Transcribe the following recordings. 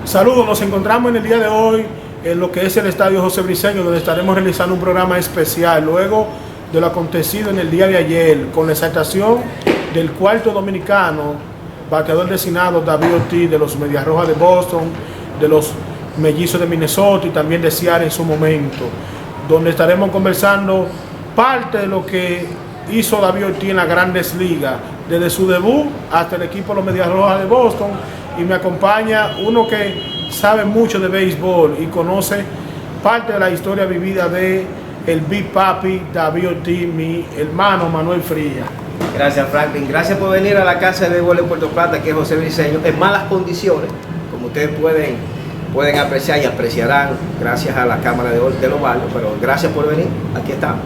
Saludos, nos encontramos en el día de hoy en lo que es el Estadio José Briceño, donde estaremos realizando un programa especial luego de lo acontecido en el día de ayer con la exaltación del cuarto dominicano, bateador designado David Ortiz de los Medias Rojas de Boston, de los Mellizos de Minnesota y también de Seattle en su momento, donde estaremos conversando parte de lo que hizo David Ortiz en las Grandes Ligas, desde su debut hasta el equipo de los Medias Rojas de Boston. Y me acompaña uno que sabe mucho de béisbol y conoce parte de la historia vivida de el Big Papi David Ortiz, mi hermano Manuel Frías. Gracias, Franklin. Gracias por venir a la casa de béisbol en Puerto Plata, que es José Briceño, en malas condiciones, como ustedes pueden apreciar y apreciarán gracias a la cámara de los barrios, pero gracias por venir, aquí estamos.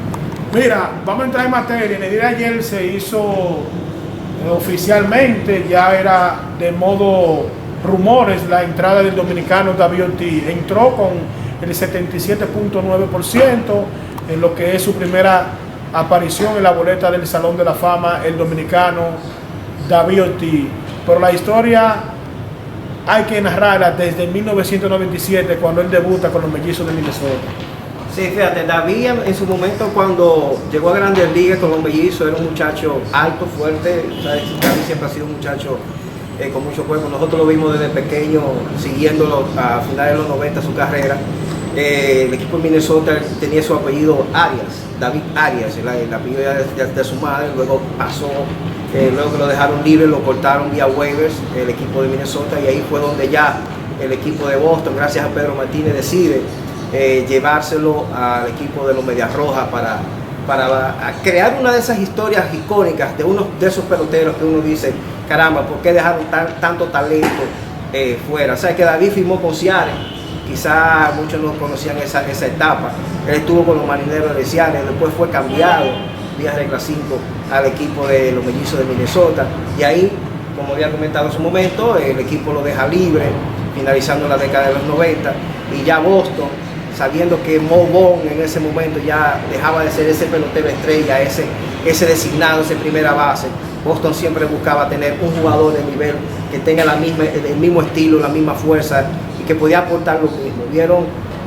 Mira, vamos a entrar en materia. En el día de ayer se hizo oficialmente, ya era de modo rumores, la entrada del dominicano David Ortiz. Entró con el 77.9% en lo que es su primera aparición en la boleta del Salón de la Fama, el dominicano David Ortiz. Pero la historia hay que narrarla desde 1997, cuando él debuta con los Mellizos de Minnesota. Sí, fíjate, David en su momento cuando llegó a Grandes Ligas con los Mellizos era un muchacho alto, fuerte. ¿Sabes? David siempre ha sido un muchacho con mucho cuerpo. Nosotros lo vimos desde pequeño, siguiéndolo a finales de los 90 su carrera. El equipo de Minnesota tenía su apellido Arias, David Arias, el apellido de su madre. Luego pasó, luego que lo dejaron libre, lo cortaron vía waivers el equipo de Minnesota, y ahí fue donde ya el equipo de Boston, gracias a Pedro Martínez, decide llevárselo al equipo de los Medias Rojas para crear una de esas historias icónicas de uno de esos peloteros que uno dice, caramba, ¿por qué dejaron tanto talento fuera? O sea, que David firmó con Seattle, quizá muchos no conocían esa etapa. Él estuvo con los Marineros de Seattle, después fue cambiado vía regla 5 al equipo de los Mellizos de Minnesota, y ahí, como había comentado en su momento, el equipo lo deja libre, finalizando la década de los 90, y ya Boston, sabiendo que Mo Vaughn en ese momento ya dejaba de ser ese pelotero estrella, ese designado, ese primera base. Boston siempre buscaba tener un jugador de nivel que tenga el mismo estilo, la misma fuerza y que podía aportar lo mismo.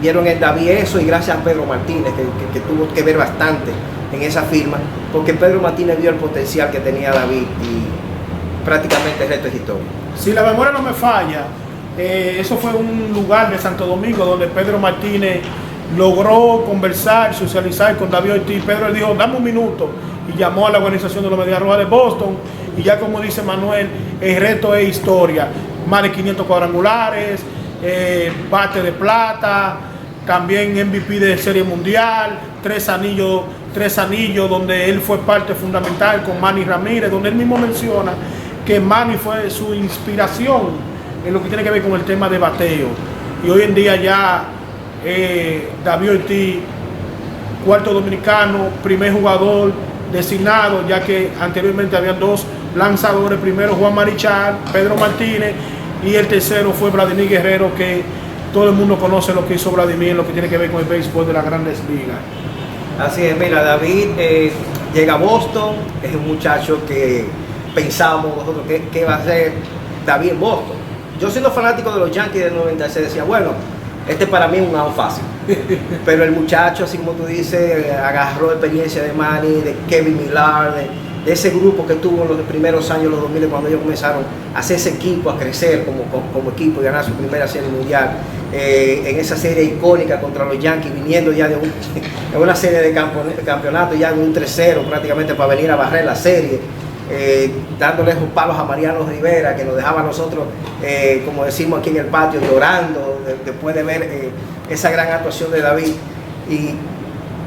Vieron en David eso, y gracias a Pedro Martínez, que tuvo que ver bastante en esa firma, porque Pedro Martínez vio el potencial que tenía David, y prácticamente el resto es historia. Si la memoria no me falla, eso fue un lugar de Santo Domingo donde Pedro Martínez logró conversar, socializar con David Ortiz. Pedro le dijo, dame un minuto, y llamó a la organización de los Medias Rojas de Boston, y ya como dice Manuel, el resto es historia. Más de 500 cuadrangulares, bate de plata, también MVP de Serie Mundial, tres anillos donde él fue parte fundamental con Manny Ramírez, donde él mismo menciona que Manny fue su inspiración en lo que tiene que ver con el tema de bateo. Y hoy en día ya David Ortiz, cuarto dominicano, primer jugador designado, ya que anteriormente habían dos lanzadores, primero Juan Marichal, Pedro Martínez, y el tercero fue Vladimir Guerrero, que todo el mundo conoce lo que hizo Vladimir en lo que tiene que ver con el béisbol de las Grandes Ligas. Así es, mira, David llega a Boston, es un muchacho que pensábamos nosotros que va a ser David en Boston. Yo siendo fanático de los Yankees del 96 decía, bueno, este para mí es un out fácil. Pero el muchacho, así como tú dices, agarró experiencia de Manny, de Kevin Millar, de ese grupo que tuvo en los primeros años, los 2000, cuando ellos comenzaron a hacer ese equipo, a crecer como equipo y ganar su primera serie mundial. En esa serie icónica contra los Yankees, viniendo ya de una serie de campeonato, ya de un 3-0 prácticamente para venir a barrer la serie. Dándole los palos a Mariano Rivera, que nos dejaba a nosotros, como decimos aquí en el patio, llorando después de ver esa gran actuación de David. Y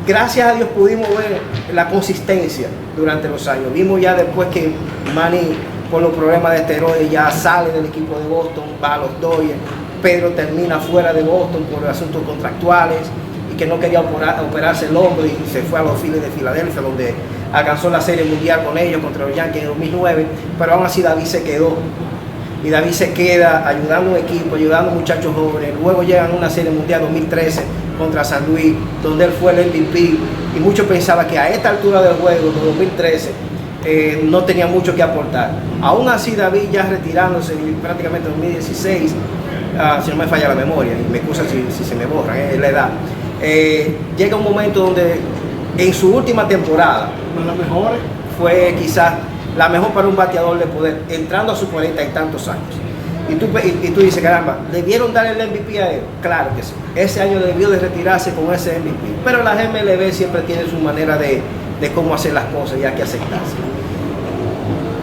gracias a Dios pudimos ver la consistencia durante los años. Vimos ya después que Manny, por los problemas de esteroides, ya sale del equipo de Boston, va a los Dodgers. Pedro termina fuera de Boston por asuntos contractuales y que no quería operarse el hombro, y se fue a los Phillies de Filadelfia, donde alcanzó la Serie Mundial con ellos contra los Yankees en 2009, pero aún así David se quedó, y David se queda ayudando a un equipo, ayudando a muchachos jóvenes. Luego llegan a una Serie Mundial 2013 contra San Luis, donde él fue el MVP, y muchos pensaban que a esta altura del juego, de 2013, no tenía mucho que aportar. Aún así, David, ya retirándose prácticamente en 2016, si no me falla la memoria, y me excusa si se me borra, es la edad, llega un momento donde en su última temporada, una de las mejores, fue quizás la mejor para un bateador de poder, entrando a sus 40 y tantos años. Y tú dices, caramba, ¿debieron dar el MVP a él? Claro que sí. Ese año debió de retirarse con ese MVP. Pero la MLB siempre tiene su manera de cómo hacer las cosas y hay que aceptarse.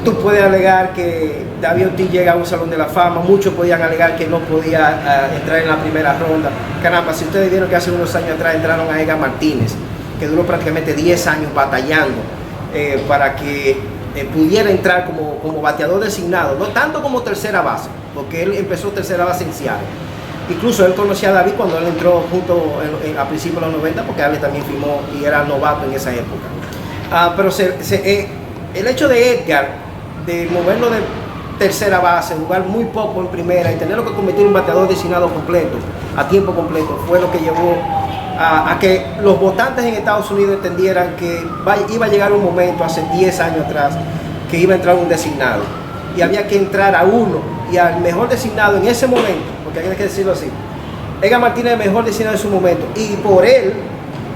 Tú puedes alegar que David Ortiz llega a un Salón de la Fama, muchos podían alegar que no podía entrar en la primera ronda. Caramba, si ustedes vieron que hace unos años atrás entraron a Edgar Martínez, que duró prácticamente 10 años batallando para que pudiera entrar como bateador designado, no tanto como tercera base, porque él empezó tercera base en Seattle. Incluso él conocía a David cuando él entró junto a principios de los 90, porque él también firmó y era novato en esa época. Pero el hecho de Edgar, de moverlo de tercera base, jugar muy poco en primera y tenerlo que convertir en un bateador designado completo, a tiempo completo, fue lo que llevó a que los votantes en Estados Unidos entendieran que iba a llegar un momento, hace 10 años atrás, que iba a entrar un designado y había que entrar a uno, y al mejor designado en ese momento, porque hay que decirlo así, Edgar Martínez es el mejor designado en su momento, y por él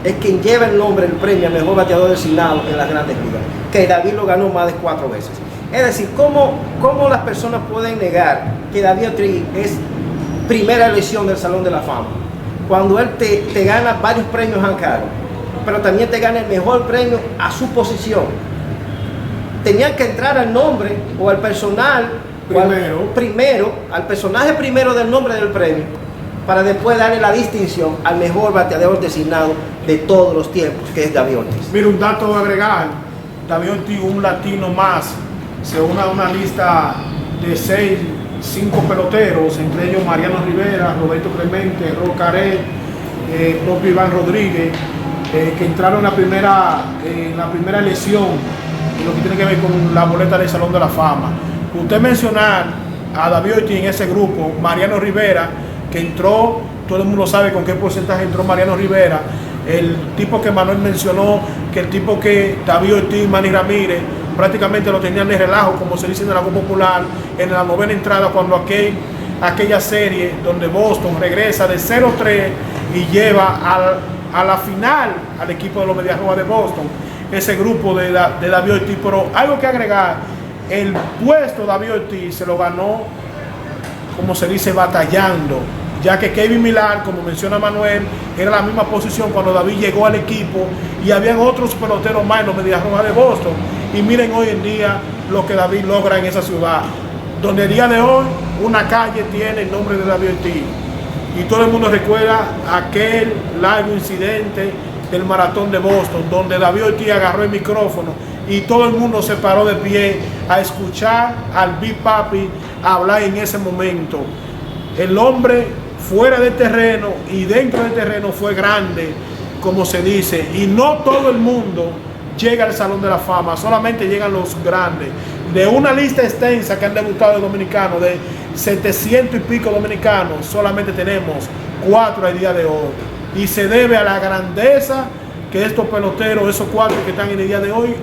es quien lleva el nombre, el premio a mejor bateador designado en las grandes ligas, que David lo ganó más de 4 veces. Es decir, ¿cómo las personas pueden negar que David Ortiz es primera elección del Salón de la Fama? Cuando él te gana varios premios Hank Aaron, pero también te gana el mejor premio a su posición. Tenían que entrar al nombre o al personal al personaje primero del nombre del premio, para después darle la distinción al mejor bateador designado de todos los tiempos, que es David Ortiz. Mira, un dato a agregar: David Ortiz, un latino más, se une a una lista de 5 peloteros, entre ellos Mariano Rivera, Roberto Clemente, Rocaré, propio Iván Rodríguez, que entraron en la primera elección en lo que tiene que ver con la boleta del Salón de la Fama. Usted mencionar a David Ortiz en ese grupo, Mariano Rivera, que entró, todo el mundo sabe con qué porcentaje entró Mariano Rivera, el tipo que Manuel mencionó, que el tipo que David Ortiz, Manny Ramírez, prácticamente lo tenían de relajo, como se dice en la Copa Popular, en la 9ª entrada, cuando aquella serie donde Boston regresa de 0-3 y lleva a la final al equipo de los Medias Rojas de Boston, ese grupo de David Ortiz. Pero algo que agregar, el puesto de David Ortiz se lo ganó, como se dice, batallando, ya que Kevin Millar, como menciona Manuel, era la misma posición cuando David llegó al equipo, y habían otros peloteros más en los Medias Rojas de Boston. Y miren hoy en día lo que David logra en esa ciudad, donde el día de hoy una calle tiene el nombre de David Ortiz, y todo el mundo recuerda aquel largo incidente del maratón de Boston, donde David Ortiz agarró el micrófono y todo el mundo se paró de pie a escuchar al Big Papi hablar en ese momento. El hombre fuera del terreno y dentro del terreno fue grande, como se dice, y no todo el mundo llega al Salón de la Fama, solamente llegan los grandes. De una lista extensa que han debutado de dominicanos, de 700 y pico dominicanos, solamente tenemos 4 al día de hoy, y se debe a la grandeza que estos peloteros, esos 4 que están en el día de hoy,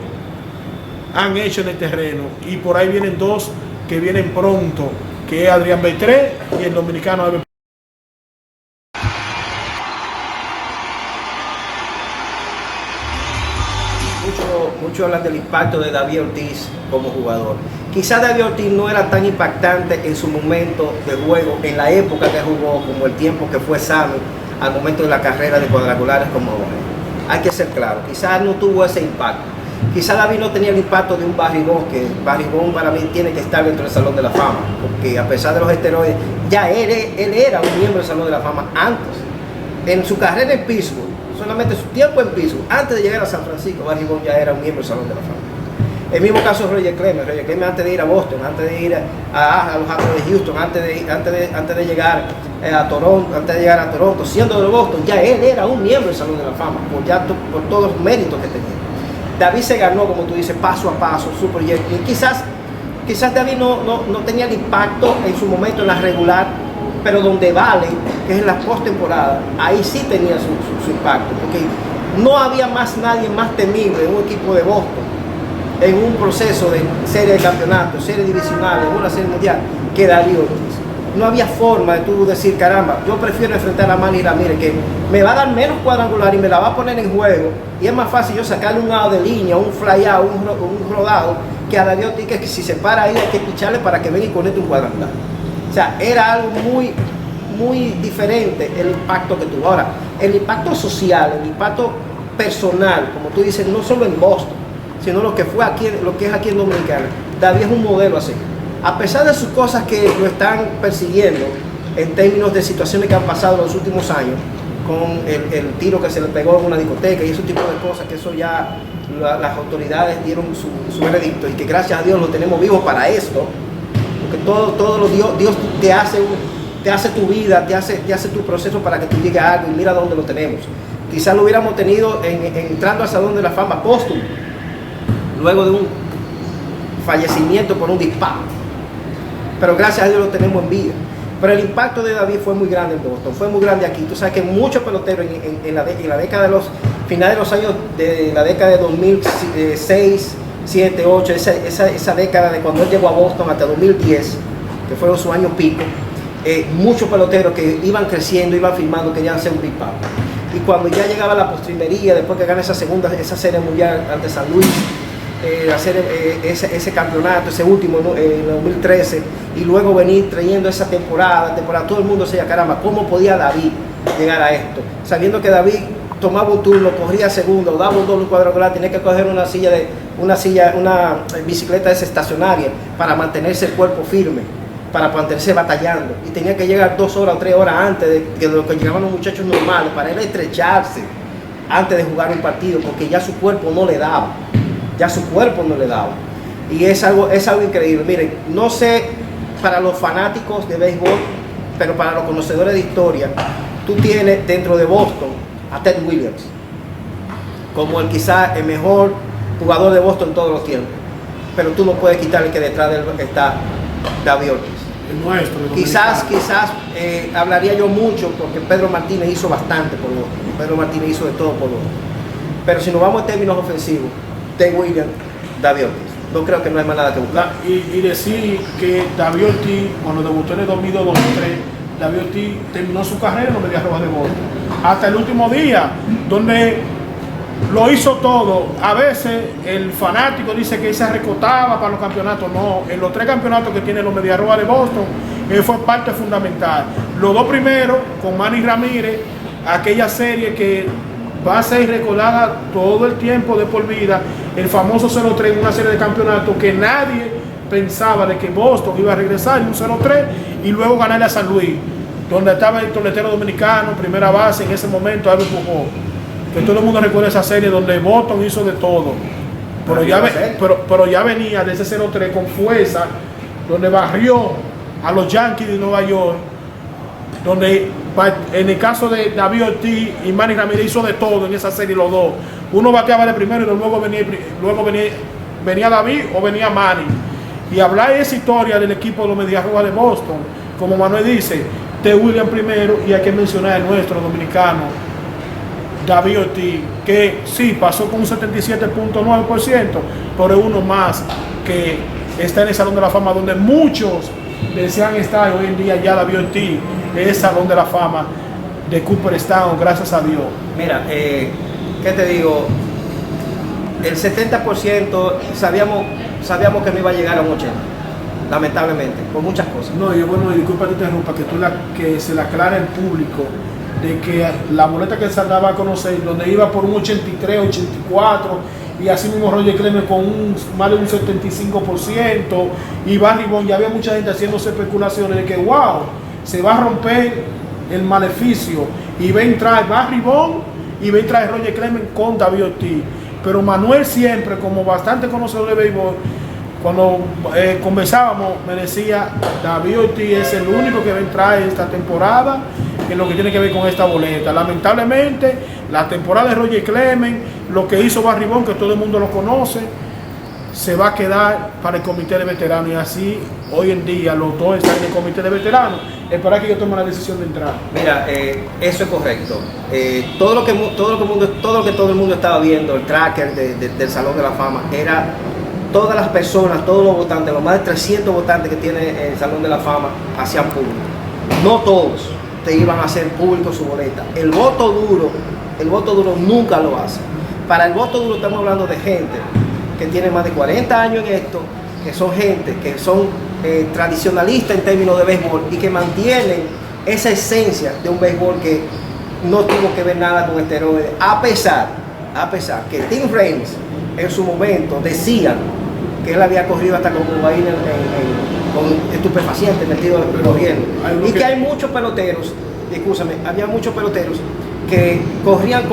han hecho en el terreno. Y por ahí vienen 2 que vienen pronto, que es Adrián Beltré y el dominicano Albert. Mucho hablan del impacto de David Ortiz como jugador. Quizás David Ortiz no era tan impactante en su momento de juego, en la época que jugó, como el tiempo que fue sano al momento de la carrera de cuadrangulares como ahora. Hay que ser claro, quizás no tuvo ese impacto. Quizás David no tenía el impacto de un Barry Bonds, que Barry Bonds para mí tiene que estar dentro del Salón de la Fama, porque a pesar de los esteroides, ya él era un miembro del Salón de la Fama antes. En su carrera en Pittsburgh, solamente su tiempo en Pittsburgh, antes de llegar a San Francisco, Barry Bonds ya era un miembro del Salón de la Fama. El mismo caso de Roger Clemens. Roger Clemens, antes de ir a Boston, antes de ir a los Astros de Houston, antes de llegar a Toronto, siendo de Boston, ya él era un miembro del Salón de la Fama, por todos los méritos que tenía. David se ganó, como tú dices, paso a paso su proyecto. Y quizás David no tenía el impacto en su momento en la regular, pero donde vale, que es en la postemporada, ahí sí tenía su impacto, porque no había nadie más temible en un equipo de Boston en un proceso de serie de campeonatos, serie divisional, en una serie mundial, que David Ortiz. No había forma de tú decir, caramba, yo prefiero enfrentar a Manny Ramírez, que me va a dar menos cuadrangular y me la va a poner en juego, y es más fácil yo sacarle un out de línea, un fly out, un rodado, que a David Ortiz, que si se para ahí hay que picharle para que venga y conecte un cuadrangular. O sea, era algo muy diferente el impacto que tuvo. Ahora, el impacto social, el impacto personal, como tú dices, no solo en Boston, sino lo que fue aquí, lo que es aquí en Dominicana. David es un modelo así. A pesar de sus cosas que lo están persiguiendo en términos de situaciones que han pasado en los últimos años, con el tiro que se le pegó en una discoteca y ese tipo de cosas, que eso ya las autoridades dieron su veredicto, y que gracias a Dios lo tenemos vivo para esto, porque todo lo Dios te hace tu vida, te hace tu proceso para que tú llegues a algo, y mira dónde lo tenemos. Quizás lo hubiéramos tenido entrando al Salón de la Fama póstumo, luego de un fallecimiento por un disparo. Pero gracias a Dios lo tenemos en vida. Pero el impacto de David fue muy grande en Boston, fue muy grande aquí. Tú sabes que muchos peloteros en la década de los finales de los años de la década de 2006, 7, 8, esa década de cuando él llegó a Boston hasta 2010, que fueron sus años pico, muchos peloteros que iban creciendo, iban firmando, querían hacer un big pop. Y cuando ya llegaba la postrimería, después que gana esa serie mundial ante San Luis, hacer ese campeonato, ese último en 2013, y luego venir trayendo esa temporada, todo el mundo se decía, caramba, ¿cómo podía David llegar a esto? Sabiendo que David tomaba un turno, corría segundo, daba un doble cuadrangular, tenía que coger una bicicleta estacionaria para mantenerse el cuerpo firme, para mantenerse batallando, y tenía que llegar 2 horas o 3 horas antes de lo que llegaban los muchachos normales, para él estrecharse antes de jugar un partido, porque ya su cuerpo no le daba. Y es algo increíble. Miren, no sé para los fanáticos de béisbol, pero para los conocedores de historia, tú tienes dentro de Boston a Ted Williams como quizás el mejor jugador de Boston todos los tiempos, pero tú no puedes quitarle que detrás de él está David Ortiz. El nuestro, el quizás hablaría yo mucho, porque Pedro Martínez hizo bastante por Boston, Pedro Martínez hizo de todo por Boston, pero si nos vamos en términos ofensivos, Ted Williams, David Ortiz. No creo que no hay más nada que buscar. Y decir que David Ortiz, cuando debutó en el 2002-2003, David Ortiz terminó su carrera en los Medias Rojas de Boston. Hasta el último día, donde lo hizo todo. A veces el fanático dice que él se recotaba para los campeonatos. No, en los 3 campeonatos que tiene los Medias Rojas de Boston, él fue parte fundamental. Los 2 primeros, con Manny Ramírez, aquella serie que va a ser recordada todo el tiempo de por vida, el famoso 0-3 en una serie de campeonatos que nadie pensaba de que Boston iba a regresar en un 0-3 y luego ganarle a San Luis, donde estaba el toletero dominicano, primera base en ese momento, Albert Pujols, que todo el mundo recuerda esa serie donde Boston hizo de todo, pero ya venía de ese 0-3 con fuerza, donde barrió a los Yankees de Nueva York, donde en el caso de David Ortiz y Manny Ramírez hizo de todo en esa serie, los dos. Uno bateaba de primero y luego venía David o venía Manny. Y hablar de esa historia del equipo de los Medias Rojas de Boston, como Manuel dice, Ted Williams primero, y hay que mencionar el nuestro dominicano, David Ortiz, que sí pasó con un 77.9%, pero es uno más que está en el Salón de la Fama, donde muchos desean estar hoy en día. Ya David Ortiz es el Salón de la Fama de Cooperstown, gracias a Dios. Mira, ¿qué te digo? El 70% sabíamos que no iba a llegar a un 80%, lamentablemente, por muchas cosas. No, yo bueno, disculpa que te interrumpa, que se le aclare al público de que la boleta que se daba a conocer, donde iba por un 83, 84, y así mismo Roger Clemens con más de un 75%, y Barry Bonds, ya había mucha gente haciéndose especulaciones de que wow, se va a romper el maleficio, y va a entrar Barry Bonds y va a entrar Roger Clemens con David Ortiz. Pero Manuel siempre, como bastante conocedor de béisbol, cuando conversábamos, me decía, David Ortiz es el único que va a entrar esta temporada en lo que tiene que ver con esta boleta. Lamentablemente, la temporada de Roger Clemens, lo que hizo Barry Bonds, que todo el mundo lo conoce, se va a quedar para el comité de veteranos, y así hoy en día los dos están en el comité de veteranos. Esperar que yo tome la decisión de entrar. Mira, eso es correcto. Todo lo que todo el mundo estaba viendo, el tracker del Salón de la Fama, era todas las personas, todos los votantes, los más de 300 votantes que tiene el Salón de la Fama, hacían público. No todos te iban a hacer público su boleta. El voto duro nunca lo hace. Para el voto duro estamos hablando de gente que tiene más de 40 años en esto, que son gente que son tradicionalistas en términos de béisbol y que mantienen esa esencia de un béisbol que no tuvo que ver nada con esteroides, a pesar que Tim Raines en su momento decían que él había corrido hasta con cocaína con estupefacientes metidos en el gobierno. Y que hay muchos peloteros, había muchos peloteros que corrían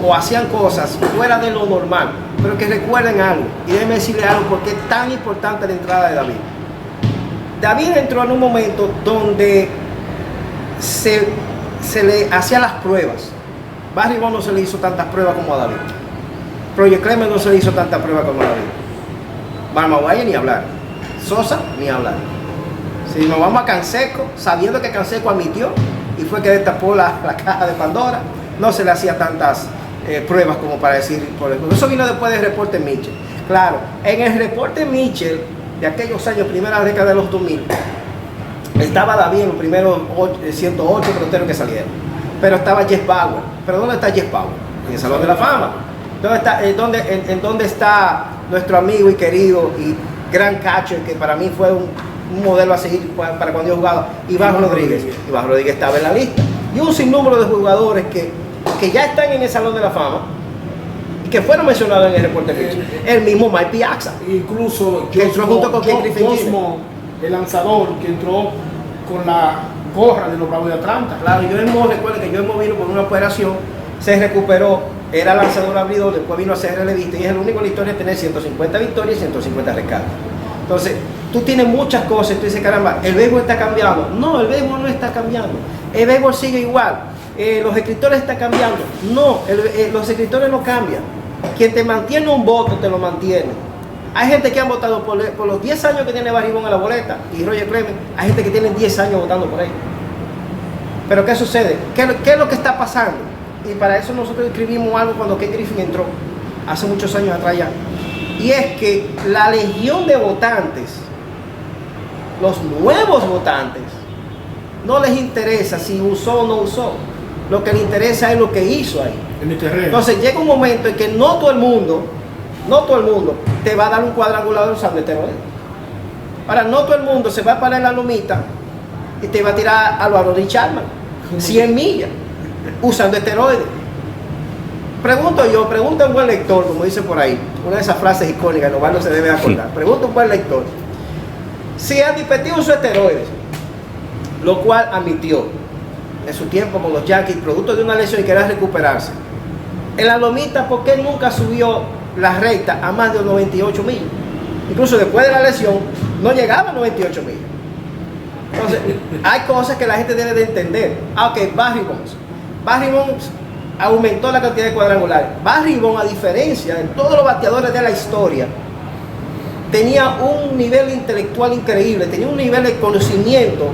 o hacían cosas fuera de lo normal, pero que recuerden algo, y déjenme decirle algo porque es tan importante la entrada de David. David entró en un momento donde se le hacían las pruebas. Barry Bonds no se le hizo tantas pruebas como a David. Roger Clemens no se le hizo tantas pruebas como a David. Barry Maguire ni hablar. Sosa ni hablar. Si nos vamos a Canseco, sabiendo que Canseco admitió y fue que destapó la caja de Pandora, no se le hacía tantas pruebas como para decir. Eso vino después del reporte Mitchell. Claro, en el reporte Mitchell de aquellos años, primera década de los 2000, estaba David en los primeros 108 peloteros que salieron. Pero estaba Jeff Bauer. ¿Pero dónde está Jeff Bauer? En el Salón de la Fama. ¿Dónde está nuestro amigo y querido y gran catcher que para mí fue un modelo a seguir para cuando yo jugaba? Iván Rodríguez. Iván Rodríguez estaba en la lista. Y un sinnúmero de jugadores que ya están en el Salón de la Fama y que fueron mencionados en el reporte Mitchell. El mismo Mike Piazza. Incluso que entró junto con Griffin Cosmo, el lanzador, que entró con la gorra de los Bravos de Atlanta. Claro, recuerden que Joel vino por una operación, se recuperó, era lanzador abridor, después vino a ser relevista y es el único en la historia de tener 150 victorias y 150 rescates. Entonces, tú tienes muchas cosas y tú dices, caramba, el béisbol está cambiando. No, el béisbol no está cambiando. El béisbol sigue igual. Los escritores están cambiando. No, los escritores no cambian. Quien te mantiene un voto, te lo mantiene. Hay gente que han votado por los 10 años que tiene Barry Bonds en la boleta y Roger Clemens. Hay gente que tiene 10 años votando por ellos. Pero ¿qué sucede? ¿Qué es lo que está pasando? Y para eso nosotros escribimos algo cuando Ken Griffey entró, hace muchos años atrás ya. Y es que la legión de votantes, los nuevos votantes, no les interesa si usó o no usó. Lo que les interesa es lo que hizo ahí. En el terreno. Entonces llega un momento en que no todo el mundo te va a dar un cuadrangular usando esteroides. Ahora, no todo el mundo se va a parar en la lomita y te va a tirar a lo Ronnie Chapman 100 millas usando esteroides. Pregunta un buen lector, como dice por ahí, una de esas frases icónicas, no se debe acordar. Pregunta un buen lector si Andy Pettitte usó esteroides, lo cual admitió en su tiempo con los Yankees, producto de una lesión y quería recuperarse. En la lomita, ¿por qué nunca subió la recta a más de 98 millas? Incluso después de la lesión, no llegaba a 98 millas. Entonces, hay cosas que la gente debe de entender. Ok, Barry Bonds aumentó la cantidad de cuadrangulares. Barry Bonds, a diferencia de todos los bateadores de la historia, tenía un nivel intelectual increíble, tenía un nivel de conocimiento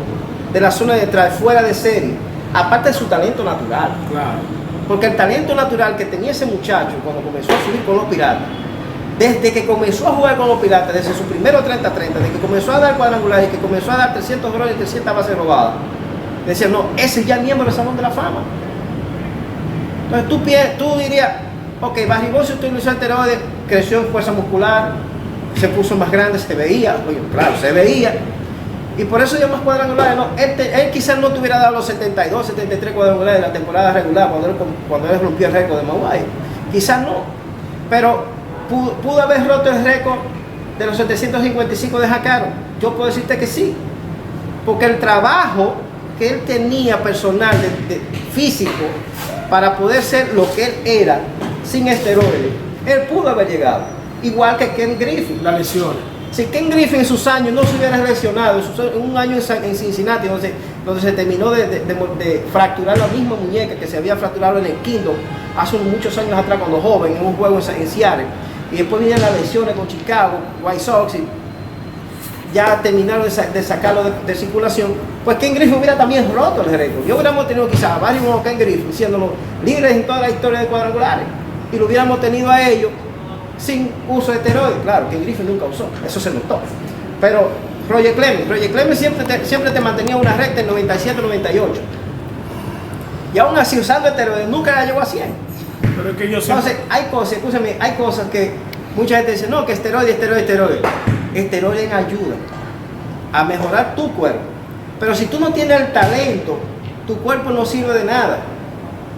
de la zona de detrás, fuera de serie, aparte de su talento natural. Claro. Porque el talento natural que tenía ese muchacho cuando comenzó a subir con los Piratas, desde que comenzó a jugar con los Piratas, desde su primero 30-30, desde que comenzó a dar cuadrangulares, que comenzó a dar 300 honrones y 300 bases robadas, decían, no, ese ya es miembro del Salón de la Fama. Entonces tú dirías, ok, Barry Bonds utilizó esteroides, creció en fuerza muscular, se puso más grande, se veía, oye, claro, se veía, y por eso dio más cuadrangulares. No, él quizás no te hubiera dado los 72, 73 cuadrangulares de la temporada regular cuando él rompió el récord de Maguire. Quizás no, pero pudo haber roto el récord de los 755 de Jacaro. Yo puedo decirte que sí, porque el trabajo que él tenía personal, de físico, para poder ser lo que él era sin esteroides, él pudo haber llegado, igual que Ken Griffey. Las lesiones. Si Ken Griffey en sus años no se hubiera lesionado, en un año en Cincinnati, donde se terminó de fracturar la misma muñeca que se había fracturado en el Kingdom hace muchos años atrás cuando joven, en un juego en Seattle, y después vinieron las lesiones con Chicago, White Sox, y ya terminaron de sacarlo de circulación, pues Ken Griffey hubiera también roto el récord. Yo hubiéramos tenido quizás a Barry Bonds o Ken Griffey siendo los líderes en toda la historia de cuadrangulares, y lo hubiéramos tenido a ellos sin uso de esteroides. Claro, que Griffin nunca usó, eso se notó. Pero Roger Clemens siempre te mantenía una recta en 97-98. Y aún así, usando esteroides, nunca la llegó a 100. Pero es que yo siempre... Entonces, hay cosas que mucha gente dice, no, que esteroides. Esteroides ayudan a mejorar tu cuerpo. Pero si tú no tienes el talento, tu cuerpo no sirve de nada.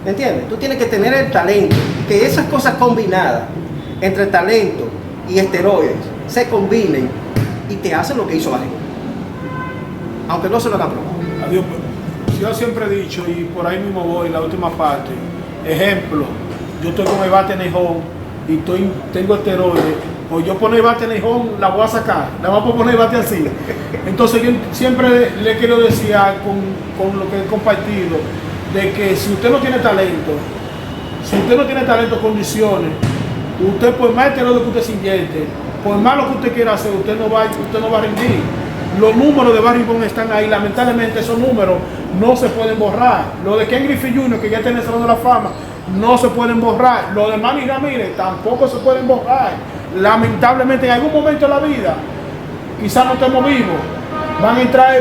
¿Me entiendes? Tú tienes que tener el talento. Que esas cosas combinadas, entre talento y esteroides, se combinen y te hacen lo que hizo Barry. Aunque no se lo hagan probado. Adiós. Yo siempre he dicho, y por ahí mismo voy, la última parte. Ejemplo, yo estoy con el bate Nejón y tengo esteroides. Pues yo poner el bate Nejón, la voy a sacar, la voy a poner el bate así. Entonces yo siempre le quiero decir con lo que he compartido, de que si usted no tiene talento, condiciones, usted por más esteroides que usted se inyecte, por más lo que usted quiera hacer, usted no va a rendir. Los números de Barry Bonds están ahí, lamentablemente esos números no se pueden borrar. Lo de Ken Griffey Jr., que ya tiene el Salón de la Fama, no se pueden borrar. Lo de Manny Ramírez tampoco se pueden borrar. Lamentablemente en algún momento de la vida, quizás no estemos vivos, van a entrar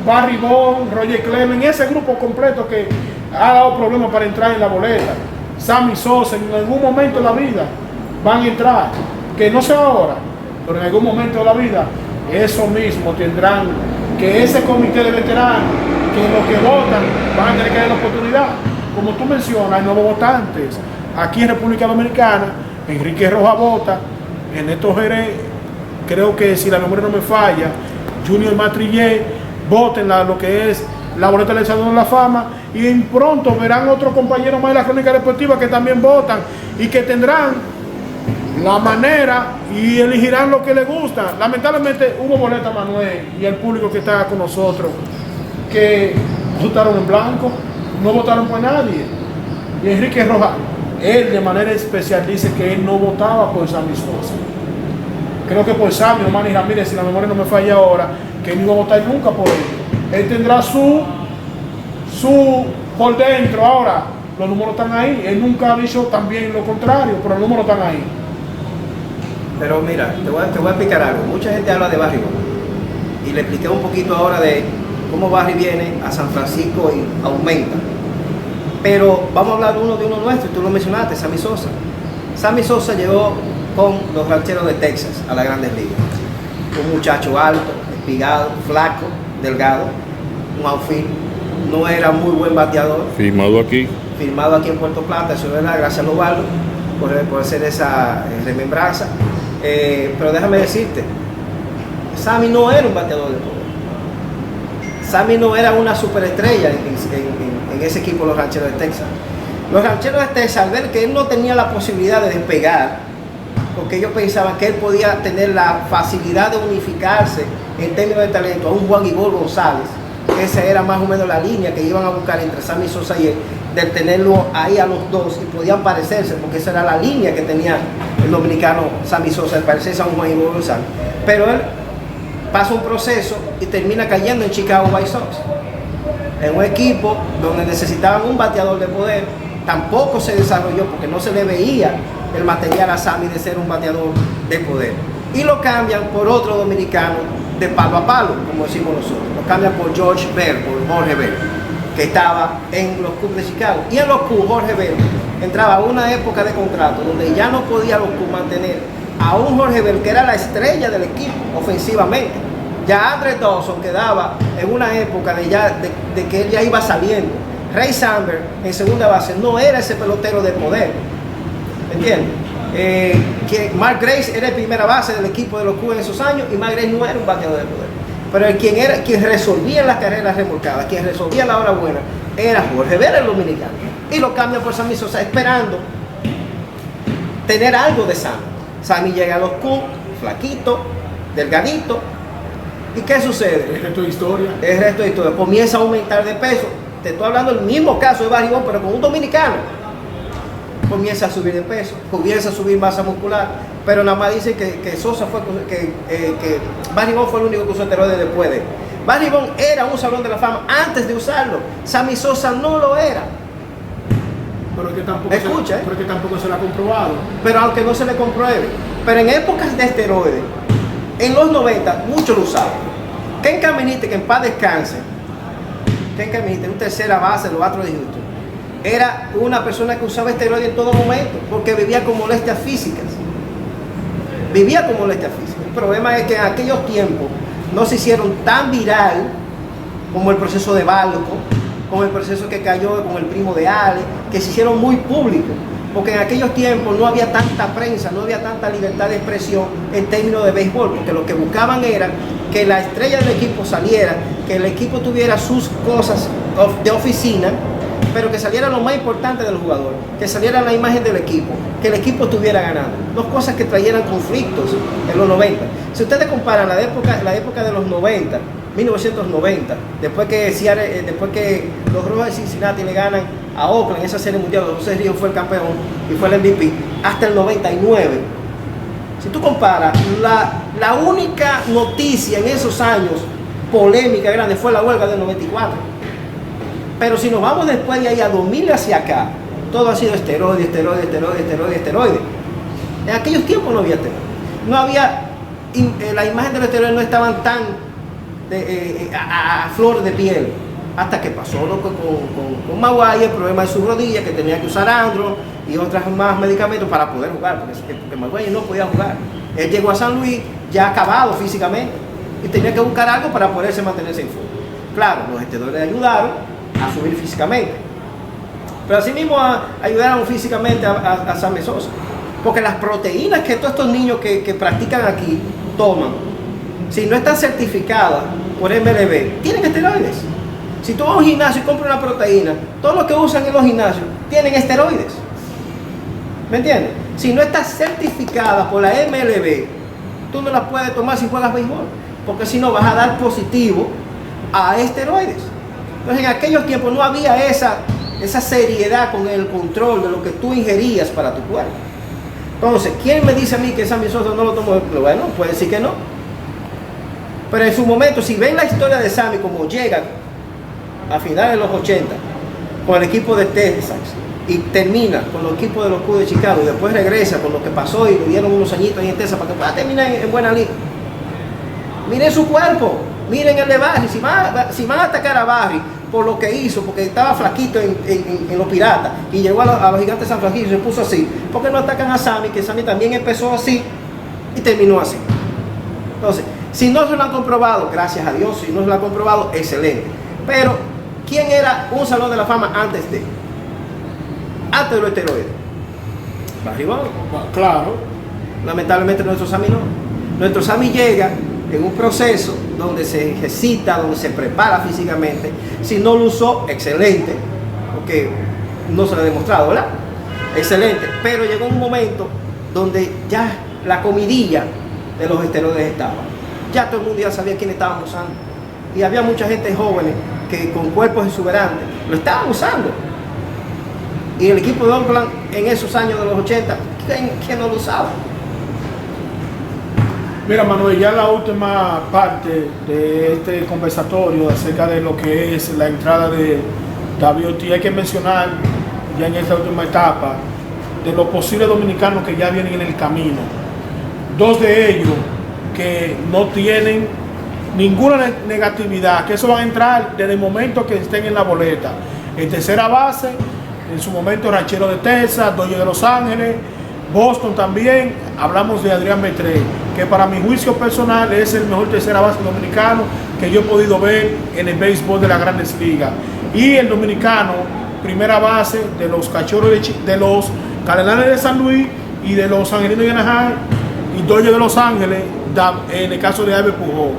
Barry Bonds, Roger Clemens, ese grupo completo que ha dado problemas para entrar en la boleta. Sammy Sosa, en algún momento de la vida van a entrar, que no sea ahora, pero en algún momento de la vida, eso mismo tendrán que ese comité de veteranos, que los que votan van a tener que dar la oportunidad. Como tú mencionas, hay nuevos votantes. Aquí en República Dominicana, Enrique Rojas vota, Ernesto Jerez, creo que si la memoria no me falla, Junior Matrillé, voten lo que es la boleta del Salón de la Fama, y en pronto verán otros compañeros más de la crónica deportiva que también votan y que tendrán la manera y elegirán lo que les gusta. Lamentablemente hubo boleta, Manuel, y el público que está con nosotros, que votaron en blanco, no votaron por nadie. Y Enrique Rojas, él de manera especial dice que él no votaba por Sammy Sosa. Creo que por Sammy o Manny Ramírez, si la memoria no me falla ahora, que él no iba a votar nunca por él. Él tendrá su por dentro. Ahora, los números están ahí. Él nunca ha dicho también lo contrario, pero los números están ahí. Pero mira, te voy a explicar algo. Mucha gente habla de Barry Bonds. Y le expliqué un poquito ahora de cómo Barry viene a San Francisco y aumenta. Pero vamos a hablar de uno nuestro, y tú lo mencionaste, Sammy Sosa. Sammy Sosa llegó con los Rancheros de Texas a las Grandes Ligas. Un muchacho alto, espigado, flaco, delgado, un outfield. No era muy buen bateador. Firmado aquí En Puerto Plata, eso era gracias a Lovaldo por hacer esa remembranza. Pero déjame decirte, Sammy no era un bateador de poder. Sammy no era una superestrella en ese equipo de los Rancheros de Texas. Los Rancheros de Texas, al ver que él no tenía la posibilidad de despegar, porque ellos pensaban que él podía tener la facilidad de unificarse en términos de talento a un Juan Igor González, esa era más o menos la línea que iban a buscar entre Sammy Sosa y él, de tenerlo ahí a los dos, y podían parecerse, porque esa era la línea que tenía el dominicano Sammy Sosa, de parecerse a un Juan Igor González. Pero él pasa un proceso y termina cayendo en Chicago White Sox, en un equipo donde necesitaban un bateador de poder. Tampoco se desarrolló porque no se le veía el material a Sammy de ser un bateador de poder. Y lo cambian por otro dominicano de palo a palo, como decimos nosotros. Lo cambian por Jorge Bell, que estaba en los Cubs de Chicago. Y en los Cubs, Jorge Bell entraba a una época de contrato donde ya no podía los Cubs mantener a un Jorge Bell que era la estrella del equipo ofensivamente. Ya Andre Dawson quedaba en una época de que él ya iba saliendo. Ray Samberg en segunda base no era ese pelotero de poder, ¿entiendes? Que Mark Grace era el primera base del equipo de los Cubs en esos años, y Mark Grace no era un bateador de poder. Pero quien resolvía las carreras remolcadas, quien resolvía la hora buena, era Jorge Bell, el dominicano. Y lo cambian por Sammy Sosa, esperando tener algo de Sammy. Sammy llega a los Cubs, flaquito, delgadito. ¿Y qué sucede? El resto de historia. El resto de historia. Comienza a aumentar de peso. Te estoy hablando del mismo caso de Barry Bonds, pero con un dominicano. Comienza a subir de peso, comienza a subir masa muscular, pero nada más dicen que Sosa fue que Barry Bonds fue el único que usó esteroides después de él. Barry Bonds era un Salón de la Fama antes de usarlo. Sammy Sosa no lo era. pero es que Escucha, pero es que tampoco se lo ha comprobado. Pero aunque no se le compruebe, pero en épocas de esteroides, en los 90, muchos lo usaban. Ken Caminiti, que en paz descanse, Ken Caminiti, un tercera base de los Astros de Houston, era una persona que usaba esteroides en todo momento, porque vivía con molestias físicas. Vivía con molestias físicas. El problema es que en aquellos tiempos no se hicieron tan viral como el proceso de Balco, como el proceso que cayó con el primo de Ale, que se hicieron muy públicos, porque en aquellos tiempos no había tanta prensa, no había tanta libertad de expresión en términos de béisbol, porque lo que buscaban era que la estrella del equipo saliera, que el equipo tuviera sus cosas de oficina, pero que saliera lo más importante del jugador, que saliera la imagen del equipo, que el equipo estuviera ganando, no cosas que trajeran conflictos en los 90. Si ustedes comparan la época de los 90, 1990, después que los Rojos de Cincinnati le ganan a Oakland en esa serie mundial, José Ríos fue el campeón y fue el MVP, hasta el 99. Si tú comparas, la única noticia en esos años polémica grande fue la huelga del 94. Pero si nos vamos después de ahí a 2000 hacia acá, todo ha sido esteroides. En aquellos tiempos no había esteroides. No había, la imagen de los esteroides no estaban tan a flor de piel. Hasta que pasó con Maguire, el problema de su rodilla, que tenía que usar Andro y otros más medicamentos para poder jugar, porque Maguire no podía jugar. Él llegó a San Luis ya acabado físicamente y tenía que buscar algo para poderse mantenerse en forma. Claro, los esteroides ayudaron a subir físicamente, pero así mismo ayudaron físicamente a Sammy Sosa, porque las proteínas que todos estos niños que practican aquí toman, si no están certificadas por MLB, tienen esteroides. Si tú vas a un gimnasio y compras una proteína, todos los que usan en los gimnasios tienen esteroides. ¿Me entiendes? Si no está certificada por la MLB, tú no la puedes tomar si juegas béisbol, porque si no vas a dar positivo a esteroides. Entonces en aquellos tiempos no había esa seriedad con el control de lo que tú ingerías para tu cuerpo. Entonces, ¿quién me dice a mí que Sammy Sosa no lo tomó? Bueno, puede decir que no. Pero en su momento, si ven la historia de Sammy como llega a finales de los 80 con el equipo de Texas y termina con los equipos de los Cubs de Chicago y después regresa con lo que pasó y le dieron unos añitos ahí en Texas para que pueda terminar en buena liga. Miren su cuerpo. Miren el de Barry, si van a atacar a Barry por lo que hizo, porque estaba flaquito en los Piratas y llegó a los Gigantes de San Francisco y se puso así, ¿por qué no atacan a Sammy? Que Sammy también empezó así y terminó así. Entonces, si no se lo han comprobado, gracias a Dios, si no se lo han comprobado, excelente. Pero, ¿quién era un Salón de la Fama antes de los esteroides? Barry Bonds. Claro. Lamentablemente nuestro Sammy no. Nuestro Sammy llega en un proceso donde se ejercita, donde se prepara físicamente. Si no lo usó, excelente, porque no se lo ha demostrado, ¿verdad? Excelente, pero llegó un momento donde ya la comidilla de los esteroides estaba. Ya todo el mundo ya sabía quién estaban usando. Y había mucha gente joven que con cuerpos exuberantes lo estaban usando. Y el equipo de Oakland en esos años de los 80, ¿quién no lo usaba? Mira, Manuel, ya la última parte de este conversatorio acerca de lo que es la entrada de David Ortiz, hay que mencionar ya en esta última etapa de los posibles dominicanos que ya vienen en el camino. Dos de ellos que no tienen ninguna negatividad, que eso van a entrar desde el momento que estén en la boleta. En tercera base, en su momento Ranchero de Texas, Dodgers de Los Ángeles, Boston también. Hablamos de Adrián Beltré, que para mi juicio personal es el mejor tercera base dominicano que yo he podido ver en el béisbol de las Grandes Ligas. Y el dominicano, primera base de los Cachorros de los Cardenales de San Luis y de los Angelinos de Anaheim y Dodgers de Los Ángeles, en el caso de Albert Pujols.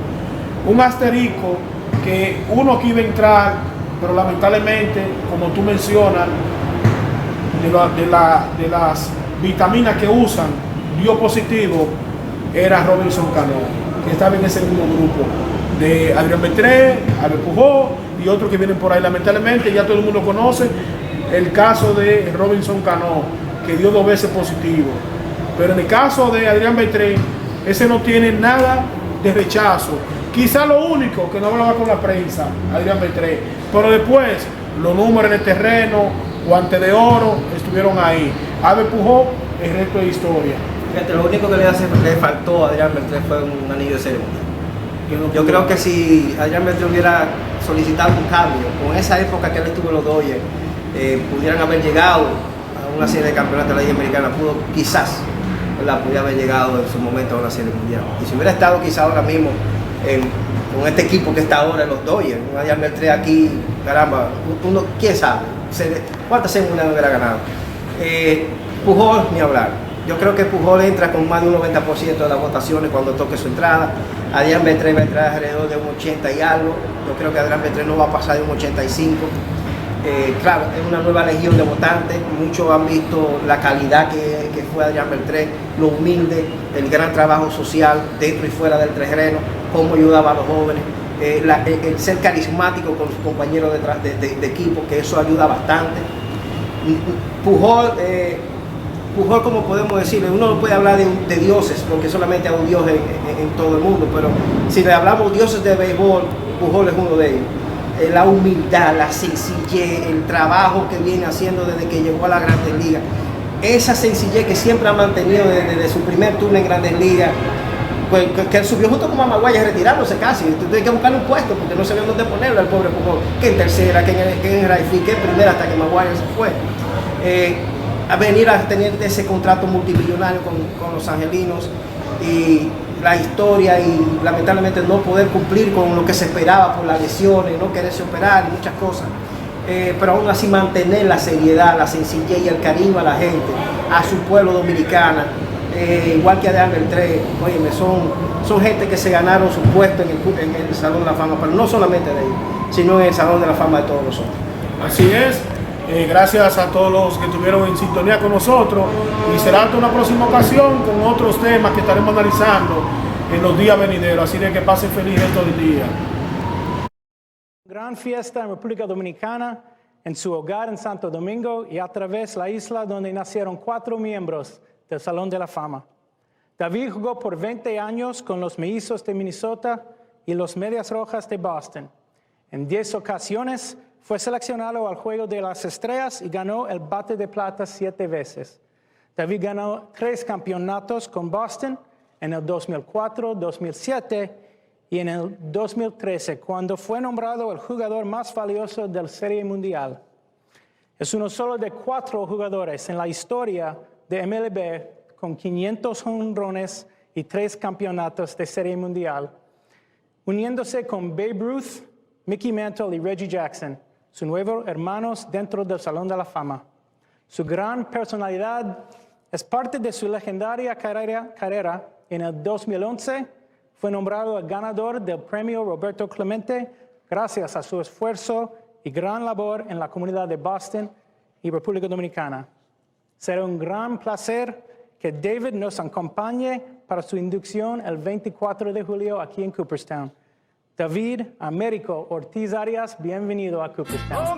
Un asterisco que uno que iba a entrar, pero lamentablemente, como tú mencionas, de las vitaminas que usan, dio positivo, era Robinson Cano, que estaba en ese mismo grupo de Adrián Beltré, Albert Pujols y otros que vienen por ahí. Lamentablemente ya todo el mundo conoce el caso de Robinson Cano, que dio 2 veces positivo. Pero en el caso de Adrián Beltré, ese no tiene nada de rechazo. Quizá lo único que no hablaba con la prensa, Adrián Beltré, pero después los números en el terreno, Guante de Oro, estuvieron ahí. Albert Pujol, el resto de historia. Fíjate, lo único que le faltó a Adrián Beltré fue un anillo de ceremonia. Yo creo que si Adrián Beltré hubiera solicitado un cambio, con esa época que él estuvo en los Dodgers, pudieran haber llegado a una serie de campeonatos de la Liga Americana, quizás, ¿verdad? Pudiera haber llegado en su momento a una serie mundial. Y si hubiera estado quizás ahora mismo con este equipo que está ahora en los Dodgers, un Adrián Beltré aquí, caramba, quién sabe, cuántas series mundiales hubiera ganado. Pujol, ni hablar. Yo creo que Pujol entra con más de un 90% de las votaciones cuando toque su entrada. Adrián Beltré va a entrar alrededor de un 80 y algo. Yo creo que Adrián Beltré no va a pasar de un 85. Claro, es una nueva legión de votantes. Muchos han visto la calidad que fue Adrián Beltré, lo humilde, el gran trabajo social dentro y fuera del terreno, cómo ayudaba a los jóvenes, el ser carismático con sus compañeros de equipo, que eso ayuda bastante. Pujol, como podemos decirle, uno no puede hablar de dioses, porque solamente hay un dios en todo el mundo, pero si le hablamos dioses de béisbol, Pujol es uno de ellos. La humildad, la sencillez, el trabajo que viene haciendo desde que llegó a la Grandes Ligas, esa sencillez que siempre ha mantenido desde su primer turno en Grandes Ligas, pues, que él subió junto con Maguire retirándose casi. Tuve que buscarle un puesto porque no sabía dónde ponerlo al pobre Pujol, que en tercera, que en right field, que en primera, hasta que Maguire se fue. A venir a tener ese contrato multimillonario con los angelinos, y la historia, y lamentablemente no poder cumplir con lo que se esperaba por las lesiones, no quererse operar y muchas cosas, pero aún así mantener la seriedad, la sencillez y el cariño a la gente, a su pueblo dominicana, igual que Adrián Beltré. Óyeme, son gente que se ganaron su puesto en el Salón de la Fama, pero no solamente de ellos, sino en el Salón de la Fama de todos nosotros. Así es. Gracias a todos los que estuvieron en sintonía con nosotros, y será hasta una próxima ocasión con otros temas que estaremos analizando en los días venideros. Así de que pasen feliz estos días. Gran fiesta en República Dominicana, en su hogar en Santo Domingo y a través de la isla, donde nacieron 4 miembros del Salón de la Fama. David jugó por 20 años con los Mellizos de Minnesota y los Medias Rojas de Boston. En 10 ocasiones fue seleccionado al Juego de las Estrellas y ganó el Bate de Plata 7 veces. David ganó 3 campeonatos con Boston en el 2004, 2007 y en el 2013, cuando fue nombrado el jugador más valioso de la Serie Mundial. Es uno solo de 4 jugadores en la historia de MLB con 500 jonrones y 3 campeonatos de Serie Mundial, uniéndose con Babe Ruth, Mickey Mantle y Reggie Jackson, sus nuevos hermanos dentro del Salón de la Fama. Su gran personalidad es parte de su legendaria carrera. En el 2011 fue nombrado el ganador del premio Roberto Clemente gracias a su esfuerzo y gran labor en la comunidad de Boston y República Dominicana. Será un gran placer que David nos acompañe para su inducción el 24 de julio aquí en Cooperstown. David Américo Ortiz Arias, bienvenido a Cooperstown.